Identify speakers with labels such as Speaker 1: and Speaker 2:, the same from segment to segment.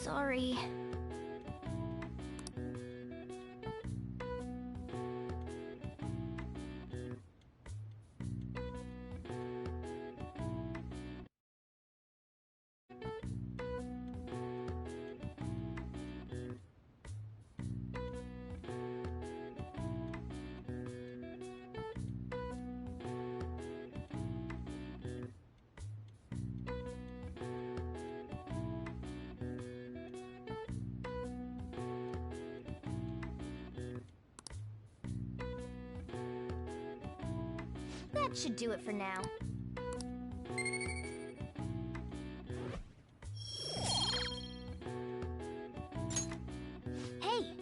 Speaker 1: Sorry. That should do it for now. Hey!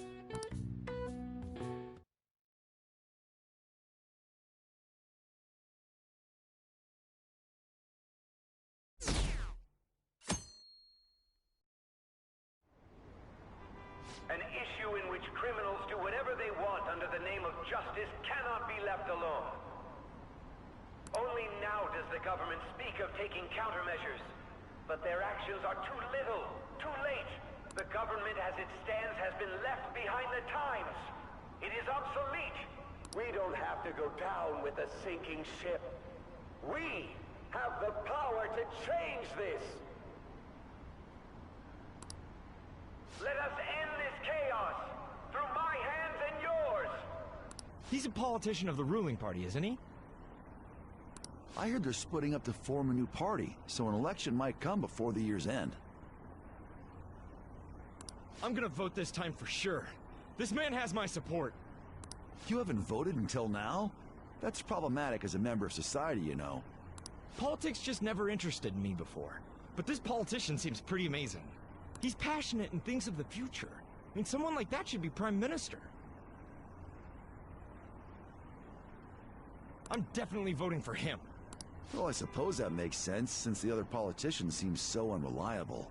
Speaker 2: An issue in which criminals do whatever they want under the name of justice cannot be left alone. Only now does the government speak of taking countermeasures. But their actions are too little, too late. The government as it stands has been left behind the times. It is obsolete. We don't have to go down with a sinking ship. We have the power to change this. Let us end this chaos through my hands and yours.
Speaker 3: He's a politician of the ruling party, isn't he?
Speaker 4: I heard they're splitting up to form a new party, so an election might come before the year's end.
Speaker 3: I'm gonna vote this time for sure. This man has my support.
Speaker 4: You haven't voted until now? That's problematic as a member of society, you know.
Speaker 3: Politics just never interested me before. But this politician seems pretty amazing. He's passionate and thinks of the future. I mean, someone like that should be prime minister. I'm definitely voting for him.
Speaker 4: Well, I suppose that makes sense, since the other politicians seem so unreliable.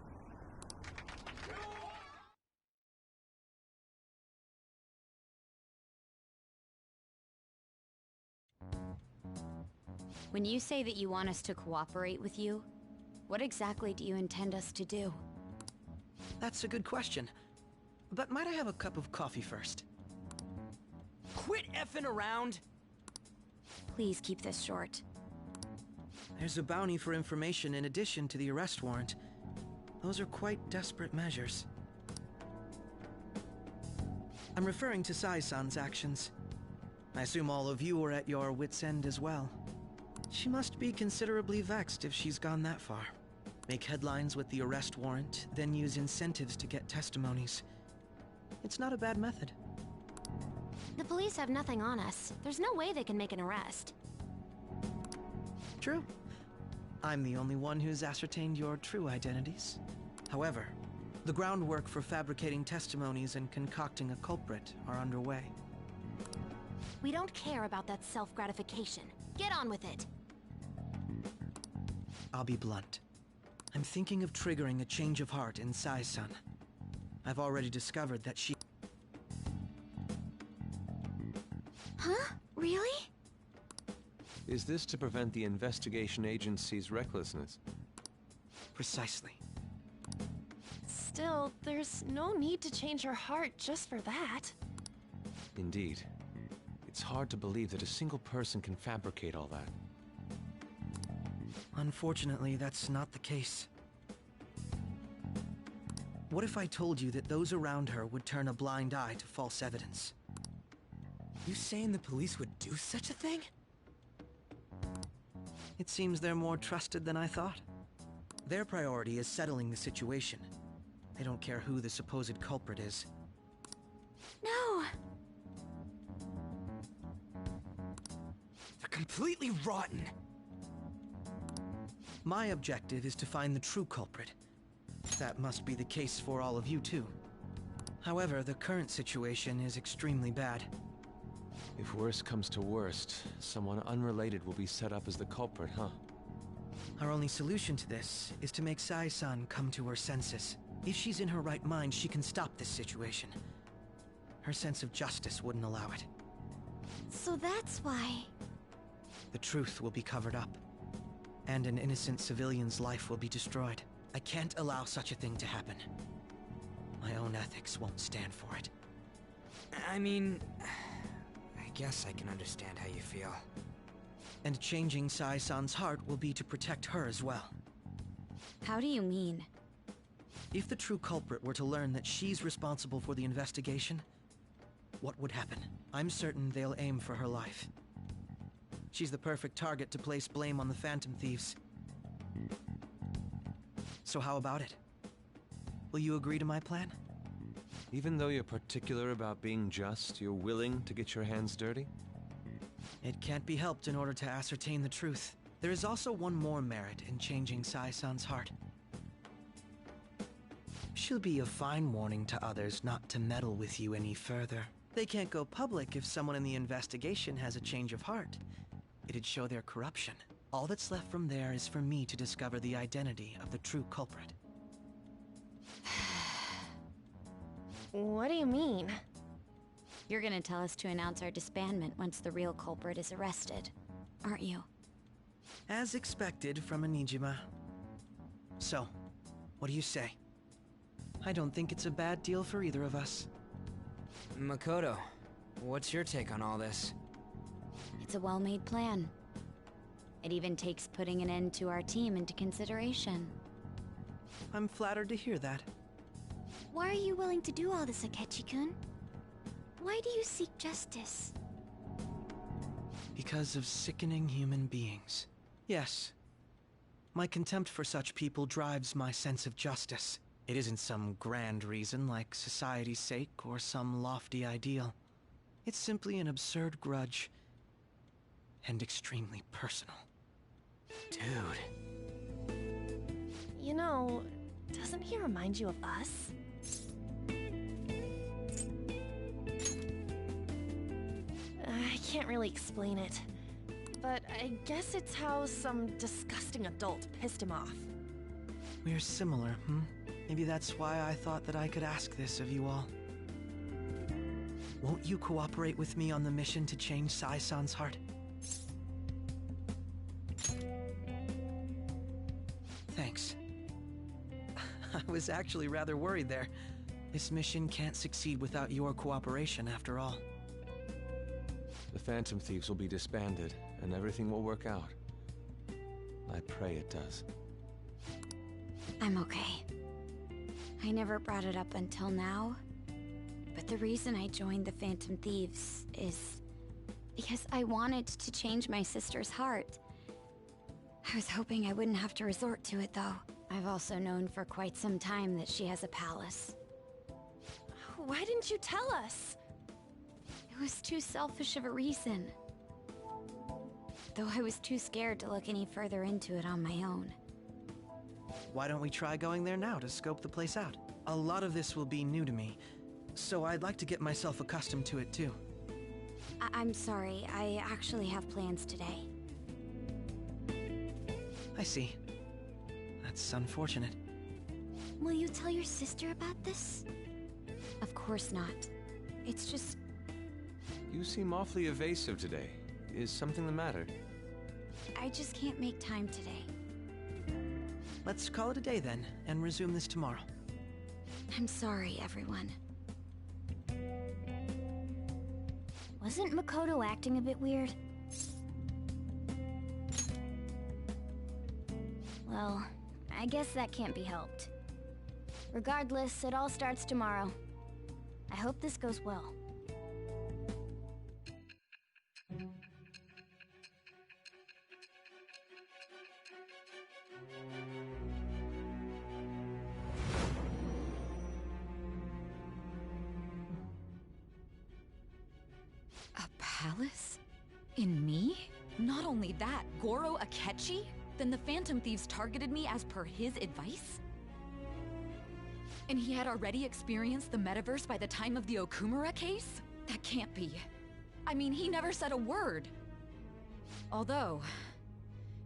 Speaker 1: When you say that you want us to cooperate with you, what exactly do you intend us to do?
Speaker 5: That's a good question. But might I have a cup of coffee first? Quit effing around!
Speaker 1: Please keep this short.
Speaker 5: There's a bounty for information in addition to the arrest warrant. Those are quite desperate measures. I'm referring to Sai-san's actions. I assume all of you are at your wits' end as well. She must be considerably vexed if she's gone that far. Make headlines with the arrest warrant, then use incentives to get testimonies. It's not a bad method.
Speaker 1: The police have nothing on us. There's no way they can make an arrest.
Speaker 5: True. I'm the only one who's ascertained your true identities. However, the groundwork for fabricating testimonies and concocting a culprit are underway.
Speaker 1: We don't care about that self-gratification. Get on with it.
Speaker 5: I'll be blunt. I'm thinking of triggering a change of heart in Sai-san. I've already discovered that she...
Speaker 1: Huh? Really?
Speaker 6: Is this to prevent the investigation agency's recklessness?
Speaker 5: Precisely.
Speaker 7: Still, there's no need to change her heart just for that.
Speaker 6: Indeed. It's hard to believe that a single person can fabricate all that.
Speaker 5: Unfortunately, that's not the case. What if I told you that those around her would turn a blind eye to false evidence?
Speaker 8: You saying the police would do such a thing?
Speaker 5: It seems they're more trusted than I thought. Their priority is settling the situation. They don't care who the supposed culprit is.
Speaker 1: No!
Speaker 8: They're completely rotten.
Speaker 5: My objective is to find the true culprit. That must be the case for all of you too. However, the current situation is extremely bad.
Speaker 6: If worst comes to worst, someone unrelated will be set up as the culprit, huh?
Speaker 5: Our only solution to this is to make Sai-san come to her senses. If she's in her right mind, she can stop this situation. Her sense of justice wouldn't allow it.
Speaker 1: So that's why...
Speaker 5: The truth will be covered up, and an innocent civilian's life will be destroyed. I can't allow such a thing to happen. My own ethics won't stand for it.
Speaker 8: I mean, I guess I can understand how you feel.
Speaker 5: And changing Sai-san's heart will be to protect her as well.
Speaker 1: How do you mean?
Speaker 5: If the true culprit were to learn that she's responsible for the investigation, what would happen? I'm certain they'll aim for her life. She's the perfect target to place blame on the Phantom Thieves. So how about it? Will you agree to my plan?
Speaker 6: Even though you're particular about being just, you're willing to get your hands dirty?
Speaker 5: It can't be helped in order to ascertain the truth. There is also one more merit in changing Sai-san's heart. She'll be a fine warning to others not to meddle with you any further. They can't go public if someone in the investigation has a change of heart. It'd show their corruption. All that's left from there is for me to discover the identity of the true culprit.
Speaker 7: What do you mean?
Speaker 1: You're gonna tell us to announce our disbandment once the real culprit is arrested, aren't you?
Speaker 5: As expected from Onijima. So, what do you say? I don't think it's a bad deal for either of us.
Speaker 8: Makoto, what's your take on all this?
Speaker 1: It's a well-made plan. It even takes putting an end to our team into consideration.
Speaker 5: I'm flattered to hear that.
Speaker 9: Why are you willing to do all this, Akechi-kun? Why do you seek justice?
Speaker 5: Because of sickening human beings. Yes. My contempt for such people drives my sense of justice. It isn't some grand reason like society's sake or some lofty ideal. It's simply an absurd grudge. And extremely personal.
Speaker 8: Dude.
Speaker 7: You know, doesn't he remind you of us? I can't really explain it, but I guess it's how some disgusting adult pissed him off.
Speaker 5: We're similar, hmm? Maybe that's why I thought that I could ask this of you all. Won't you cooperate with me on the mission to change Sai-san's heart? Thanks. I was actually rather worried there. This mission can't succeed without your cooperation, after all.
Speaker 6: The Phantom Thieves will be disbanded, and everything will work out. I pray it does.
Speaker 1: I'm okay. I never brought it up until now, but the reason I joined the Phantom Thieves is because I wanted to change my sister's heart. I was hoping I wouldn't have to resort to it, though. I've also known for quite some time that she has a palace.
Speaker 7: Why didn't you tell us?
Speaker 1: It was too selfish of a reason. Though I was too scared to look any further into it on my own.
Speaker 5: Why don't we try going there now to scope the place out? A lot of this will be new to me, so I'd like to get myself accustomed to it too.
Speaker 1: I'm sorry, I actually have plans today.
Speaker 5: I see. That's unfortunate.
Speaker 9: Will you tell your sister about this?
Speaker 1: Of course not. It's just...
Speaker 6: You seem awfully evasive today. Is something the matter?
Speaker 1: I just can't make time today.
Speaker 5: Let's call it a day then, and resume this tomorrow.
Speaker 1: I'm sorry, everyone.
Speaker 9: Wasn't Makoto acting a bit weird? Well, I guess that can't be helped. Regardless, it all starts tomorrow. I hope this goes well.
Speaker 10: A palace? In me? Not only that, Goro Akechi? Then the Phantom Thieves targeted me as per his advice? And he had already experienced the metaverse by the time of the Okumura case? That can't be. I mean, he never said a word. Although,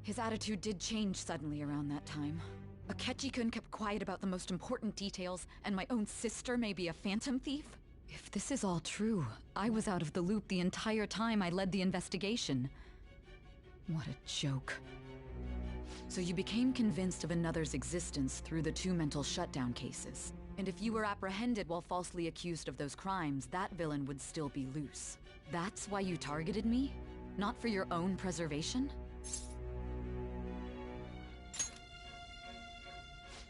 Speaker 10: his attitude did change suddenly around that time. Akechi-kun kept quiet about the most important details, and my own sister may be a Phantom Thief? If this is all true, I was out of the loop the entire time I led the investigation. What a joke. So you became convinced of another's existence through the two mental shutdown cases. And if you were apprehended while falsely accused of those crimes, that villain would still be loose. That's why you targeted me? Not for your own preservation?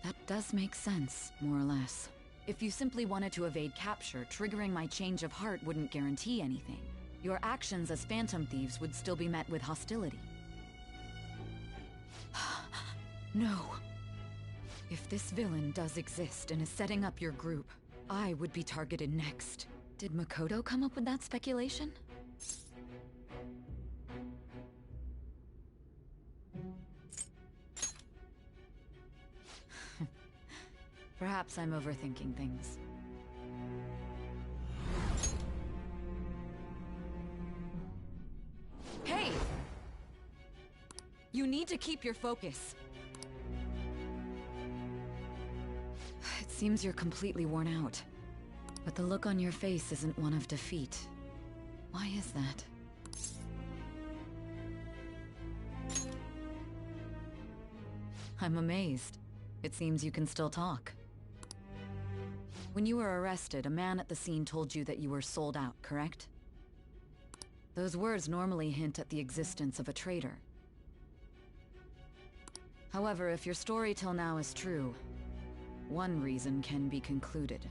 Speaker 10: That does make sense, more or less. If you simply wanted to evade capture, triggering my change of heart wouldn't guarantee anything. Your actions as Phantom Thieves would still be met with hostility. No. If this villain does exist and is setting up your group, I would be targeted next. Did Makoto come up with that speculation? Perhaps I'm overthinking things. Hey! You need to keep your focus. It seems you're completely worn out. But the look on your face isn't one of defeat. Why is that? I'm amazed. It seems you can still talk. When you were arrested, a man at the scene told you that you were sold out, correct? Those words normally hint at the existence of a traitor. However, if your story till now is true, one reason can be concluded.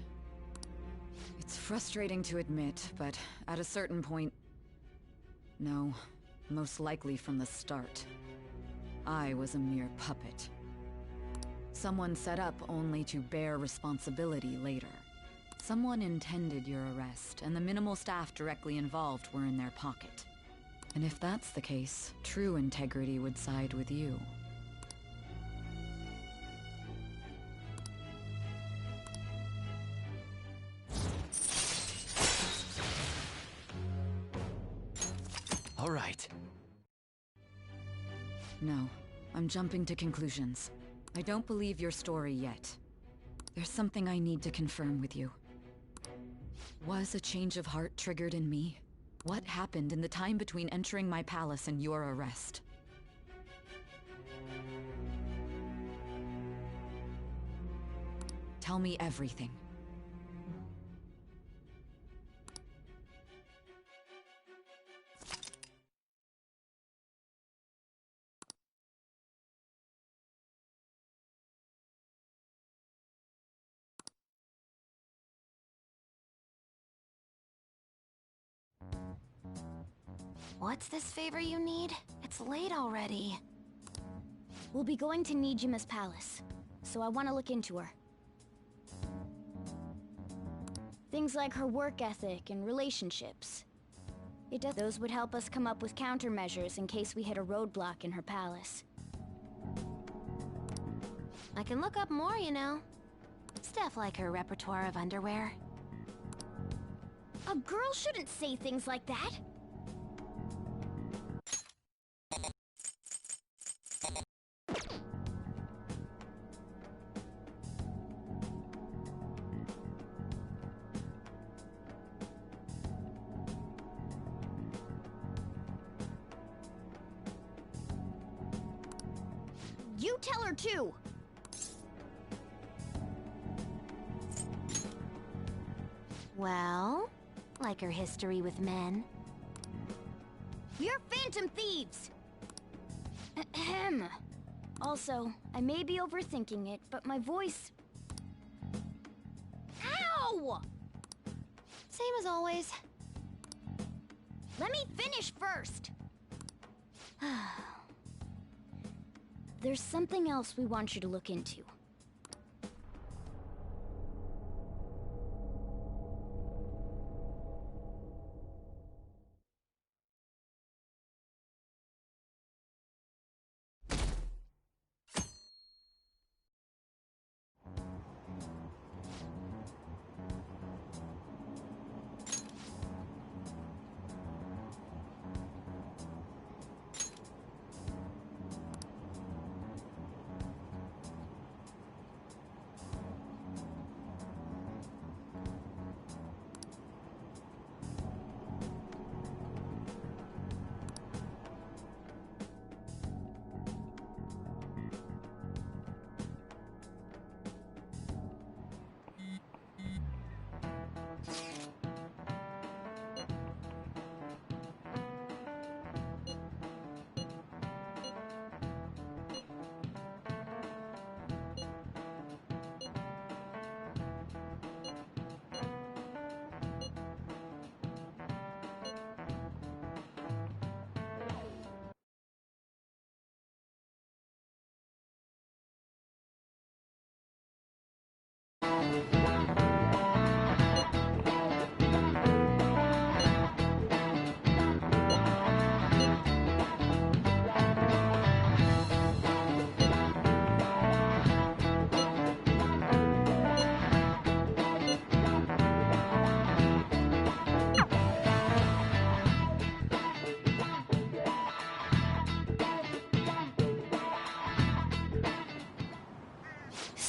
Speaker 10: It's frustrating to admit, but at a certain point... No, most likely from the start. I was a mere puppet. Someone set up only to bear responsibility later. Someone intended your arrest, and the minimal staff directly involved were in their pocket. And if that's the case, true integrity would side with you.
Speaker 6: All right.
Speaker 10: No, I'm jumping to conclusions. I don't believe your story yet. There's something I need to confirm with you. Was a change of heart triggered in me? What happened in the time between entering my palace and your arrest? Tell me everything.
Speaker 9: What's this favor you need? It's late already. We'll be going to Nijima's palace, so I want to look into her. Things like her work ethic and relationships. Those would help us come up with countermeasures in case we hit a roadblock in her palace. I can look up more, you know. Stuff like her repertoire of underwear. A girl shouldn't say things like that. You tell her too! Well, like her history with men. We're Phantom Thieves! Ahem. Also, I may be overthinking it, but my voice... Ow! Same as always. Let me finish first! There's something else we want you to look into.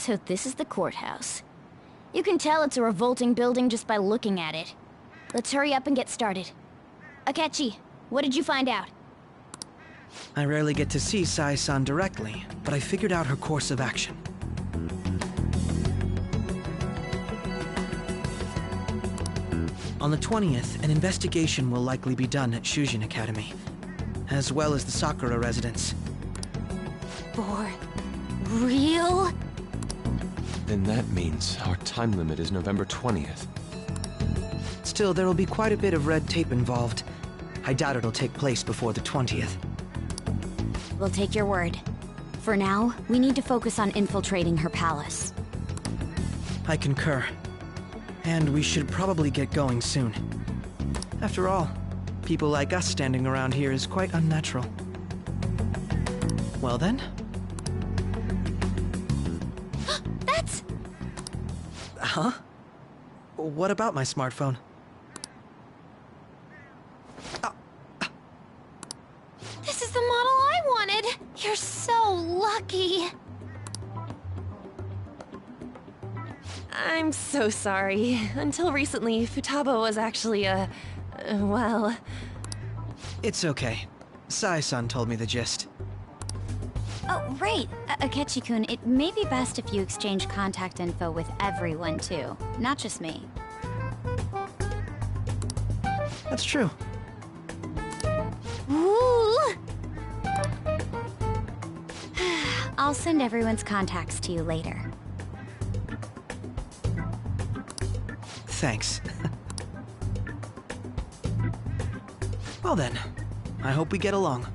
Speaker 9: So this is the courthouse. You can tell it's a revolting building just by looking at it. Let's hurry up and get started. Akechi, what did you find out?
Speaker 5: I rarely get to see Sai-san directly, but I figured out her course of action. On the 20th, an investigation will likely be done at Shujin Academy, as well as the Sakura residence.
Speaker 9: For real?
Speaker 6: Then that means our time limit is November 20th.
Speaker 5: Still, there will be quite a bit of red tape involved. I doubt it'll take place before the 20th.
Speaker 1: We'll take your word. For now, we need to focus on infiltrating her palace.
Speaker 5: I concur. And we should probably get going soon. After all, people like us standing around here is quite unnatural. Well then?
Speaker 9: That's...
Speaker 5: Huh? What about my smartphone?
Speaker 9: This is the model I wanted! You're so lucky!
Speaker 7: I'm so sorry. Until recently, Futaba was actually well...
Speaker 5: It's okay. Sai-san told me the gist.
Speaker 1: Oh, right. Akechi-kun, it may be best if you exchange contact info with everyone, too. Not just me.
Speaker 5: That's true.
Speaker 9: Ooh!
Speaker 1: I'll send everyone's contacts to you later.
Speaker 5: Thanks. Well then, I hope we get along.